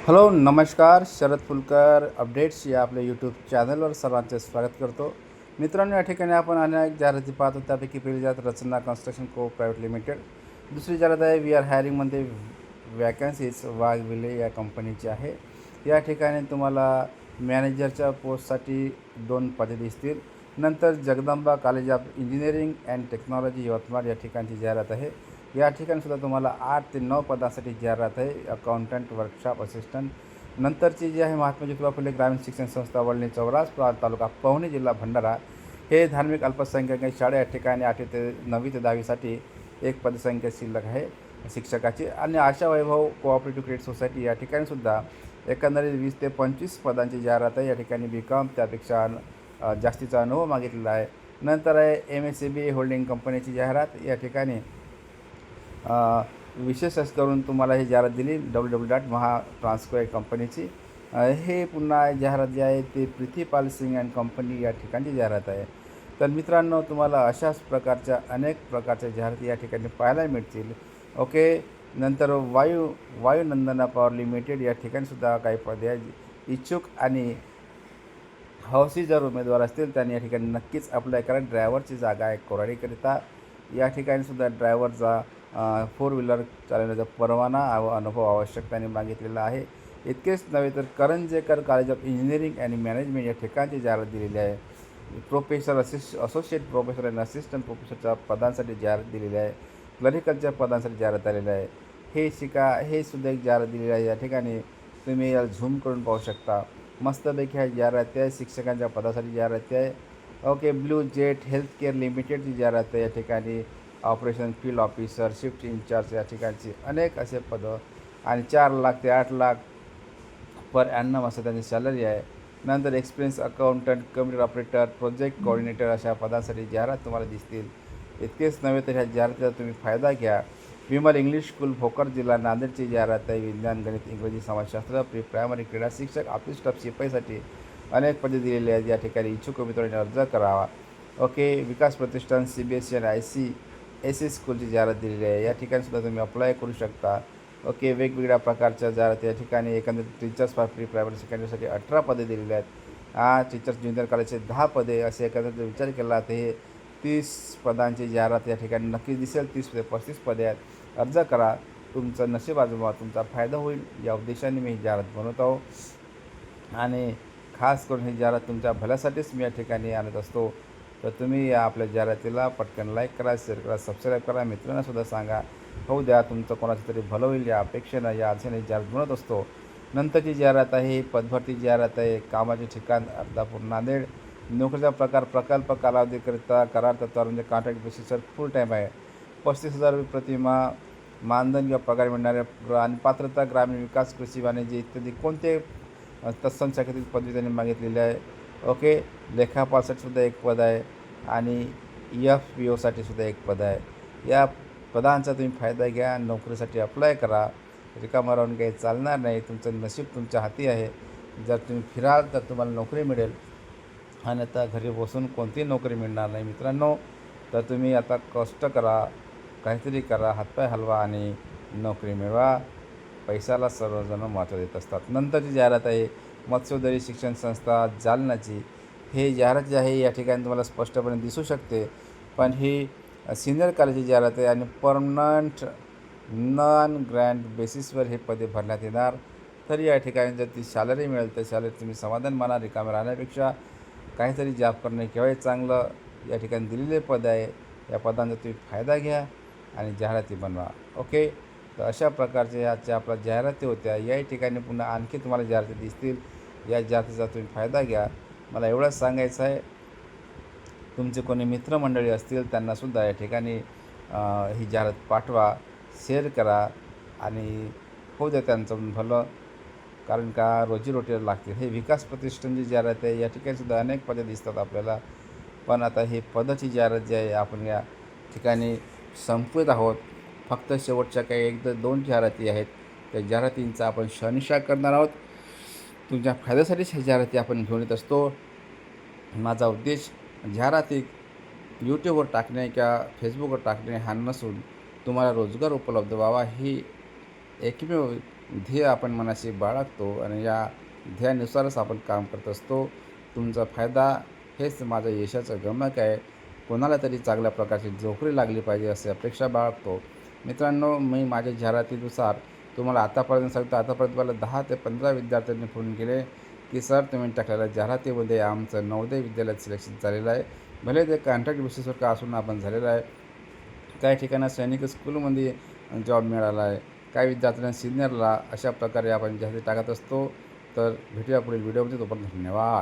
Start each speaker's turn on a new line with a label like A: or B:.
A: Hello नमस्कार. Sharad Phulkar updates या आपल्या यूट्यूब चॅनलवर सर्वांचे स्वागत करतो. मित्रांनो, या ठिकाणी आपण अनेक जाहिराती पाहतो. त्यापैकी पहिली जाहिरात रचना कन्स्ट्रक्शन को प्रायव्हेट लिमिटेड. दुसरी जाहिरात आहे वी आर हायरिंगमध्ये वॅकन्सीज वाघविले या कंपनीची आहे. या ठिकाणी तुम्हाला मॅनेजरच्या पोस्टसाठी 2 पदे दिसतील. नंतर Jagdamba college of engineering and technology Yavatmal या ठिकाणची जाहिरात आहे. या ठिकाणी सुद्धा तुम्हाला 8 ते 9 पदांसाठी जाहिरात आहे. Accountant, workshop assistant. नंतरची जी आहे महात्मा ज्योतिबा फुले ग्रामीण शिक्षण संस्था वळणी चौरास तालुका पवनी जिल्हा भंडारा. हे धार्मिक अल्पसंख्याक शाळा या ठिकाणी 8वी ते 9वी ते 10वीसाठी 1 पदसंख्या शिल्लक आहे शिक्षकाची. आणि आशा वैभव कोऑपरेटिव्ह क्रेडिट सोसायटी या ठिकाणी सुद्धा एकंदरीत 20 ते 25 पदांची जाहिरात आहे. या ठिकाणी BCom त्यापेक्षा जास्तीचा अनुभव मागितलेला आहे. नंतर आहे MSCB होल्डिंग कंपनीची जाहिरात. या ठिकाणी विशेष करून तुम्हाला ही जाहिरात दिली www.महाट्रान्सको या कंपनीची. हे पुन्हा जाहिरात जी आहे ते प्रीतीपाल सिंग अँड कंपनी या ठिकाणची जाहिरात आहे. तर मित्रांनो, तुम्हाला अशाच प्रकारच्या अनेक प्रकारच्या जाहिराती या ठिकाणी पाहायला मिळतील. ओके. नंतर वायुनंदना पॉवर लिमिटेड या ठिकाणीसुद्धा काही पदे आहेत. इच्छुक आणि हौशी जर उमेदवार असतील त्यांनी या ठिकाणी नक्कीच अप्लाय करा. ड्रायव्हरची जागा आहे कोराडीकरिता. या ठिकाणीसुद्धा ड्रायव्हरचा 4 व्हीलर चालवण्याचा परवाना अनुभव आवश्यकतेने मागितलेला आहे. इतकेच नव्हे तर Karanjekar college of engineering and management या ठिकाणची जाहिरात दिलेली आहे. प्रोफेसर असोसिएट प्रोफेसर आणि असिस्टंट प्रोफेसरच्या पदांसाठी जाहिरात दिलेली आहे. क्लरिकलच्या पदांसाठी जाहिरात आलेली आहे. हे सुद्धा एक जाहिरात दिलेली आहे. या ठिकाणी तुम्ही याला झूम करून पाहू शकता. मस्तपैकी ह्या जाहिराती आहे. शिक्षकांच्या पदासाठी जाहिराती आहे. ओके. ब्लू जेट हेल्थकेअर लिमिटेडची जाहिरात आहे. या ठिकाणी operation field officer, shift in charge या ठिकाणची अनेक असे पदं आणि 4 लाख ते 8 लाख पर ॲनम असं त्यांची सॅलरी आहे. नंतर experience accountant, computer operator, project coordinator अशा पदांसाठी जाहिरात तुम्हाला दिसतील. इतकेच नव्हे तर ह्या जाहिरातीचा तुम्ही फायदा घ्या. विमल इंग्लिश स्कूल भोकर जिल्हा नांदेडची जाहिरात आहे. विज्ञान, गणित, इंग्रजी, समाजशास्त्र, प्री प्रायमरी, क्रीडा शिक्षक, ऑफिस स्टाफ, शिपाईसाठी अनेक पदे दिलेली आहेत. या ठिकाणी इच्छुक उमेदवारांनी अर्ज करावा. ओके. विकास प्रतिष्ठान, CBSE आणि ICSE स्कूलची जाहिरात दिलेली आहे. या ठिकाणीसुद्धा तुम्ही अप्लाय करू शकता. ओके. वेगवेगळ्या प्रकारच्या जाहिराती या ठिकाणी एकंदरीत टीचर्स फॉर प्री प्रायमरी सेकंडरीसाठी 18 पदे दिलेली आहेत. टीचर्स ज्युनियर कॉलेजचे 10 पदे असे एकंदरीत विचार केला तर हे 30 पदांची जाहिरात या ठिकाणी नक्कीच दिसेल. 30 ते 35 पदे आहेत. अर्ज करा. तुमचं नशीब आजमावा, तुमचा फायदा होईल या उद्देशाने मी ही जाहिरात बनवत आहो. आणि खास करून ही जाहिरात तुमच्या भल्यासाठीच मी या ठिकाणी आणत असतो. तर तुम्ही या आपल्या जाहिरातीला पटकन लाईक करा, शेअर करा, सबस्क्राईब करा. मित्रांनासुद्धा सांगा. होऊ द्या तुमचं कोणाचं तरी भलं होईल या अपेक्षेनं या आशेने जाहिरात बनवत असतो. नंतरची जाहिरात आहे पदभरती जाहिरात आहे. कामाचे ठिकाण अर्धापूर नांदेड. नोकरीचा प्रकार प्रकल्प कालावधीकरिता करार तत्त्वावर म्हणजे कॉन्ट्रॅक्ट बेसिसवर फुल टाईम आहे. 35,000 रुपये प्रतिमाह मानधन किंवा पगार मिळणारे आणि पात्रता ग्रामीण विकास, कृषी, वाणिज्य इत्यादी कोणते तत्सम शाखेतील पदवी त्यांनी मागितलेली आहे. ओके. लेखापालसाठीसुद्धा 1 पद आहे आणि FPOसाठी सुद्धा 1 पद आहे. या पदांचा तुम्ही फायदा घ्या. नोकरीसाठी अप्लाय करा. रिकामा राहून काही चालणार नाही. तुमचं नशीब तुमच्या हाती आहे. जर तुम्ही फिराल तर तुम्हाला नोकरी मिळेल आणि आता घरी बसून कोणतीही नोकरी मिळणार नाही मित्रांनो. तर तुम्ही आता कष्ट करा, काहीतरी करा, हातपाय हलवा आणि नोकरी मिळवा. पैशाला सर्वजण महत्त्व देत असतात. नंतरची जाहिरात आहे मत्स्योदरी शिक्षण संस्था जालनाची. हे जाहिरात जी आहे या ठिकाणी तुम्हाला स्पष्टपणे दिसू शकते. पण ही सिनियर कॉलेजची जाहिरात आहे आणि परमनंट नॉन ग्रँट बेसिसवर हे पदे भरण्यात येणार. तरी या ठिकाणी जर ती सॅलरी मिळेल तर सॅलरी तुम्ही समाधान माना. रिकामे राहण्यापेक्षा काहीतरी जॉब करणे केव्हाही चांगलं. या ठिकाणी दिलेले पद आहे. या पदांचा तुम्ही फायदा घ्या आणि जाहिराती बनवा. ओके. तर अशा प्रकारच्या याच्या आपल्या जाहिराती होत्या. याही ठिकाणी पुन्हा आणखी तुम्हाला जाहिराती दिसतील. या जाहिरातीचा तुम्ही फायदा घ्या. मला एवढंच सांगायचं आहे. तुमचे कोणी मित्रमंडळी असतील त्यांनासुद्धा या ठिकाणी ही जाहिरात पाठवा, शेअर करा आणि होऊ द्या त्यांचं भलं. कारण का रोजीरोटीला लागतील. हे विकास प्रतिष्ठानची जाहिरात आहे. या ठिकाणीसुद्धा अनेक पदे दिसतात आपल्याला. पण आता ही पदाची जाहिरात जी आहे आपण या ठिकाणी संपवत आहोत. फक्त शेवटच्या काही 1-2 जाहिराती आहेत. त्या जाहिरातींचा आपण शहानिशा करणार आहोत. तुमच्या फायद्यासाठीच ह्या जाहिराती आपण घेऊन येत असतो. माझा उद्देश जाहिराती यूट्यूबवर टाकणे किंवा फेसबुकवर टाकणे हा नसून तुम्हाला रोजगार उपलब्ध व्हावा ही एकमेव ध्येय आपण मनाशी बाळगतो आणि या ध्येयानुसारच आपण काम करत असतो. तुमचा फायदा हेच माझं यशाचं गमक आहे. कोणाला तरी चांगल्या प्रकारची नोकरी लागली पाहिजे अशी अपेक्षा बाळगतो. मित्रांनो, मी माझ्या जाहिरातीनुसार तुम्हाला आतापर्यंत सांगतो, आतापर्यंत मला 10 ते 15 विद्यार्थ्यांनी फोन केले, की सर तुम्ही टाकलेल्या जाहिरातीमध्ये आमचं नवोदय विद्यालयात सिलेक्शन झालेलं आहे. भले ते कॉन्ट्रॅक्ट बेसिसवर का असून आपण झालेलं आहे. काही ठिकाणी सैनिक स्कूलमध्ये जॉब मिळाला आहे. काही विद्यार्थ्यांना सिनियरला अशा प्रकारे आपण जाहिराती टाकत असतो. तर भेटूया पुढील व्हिडिओमध्ये. तोपर्यंत धन्यवाद.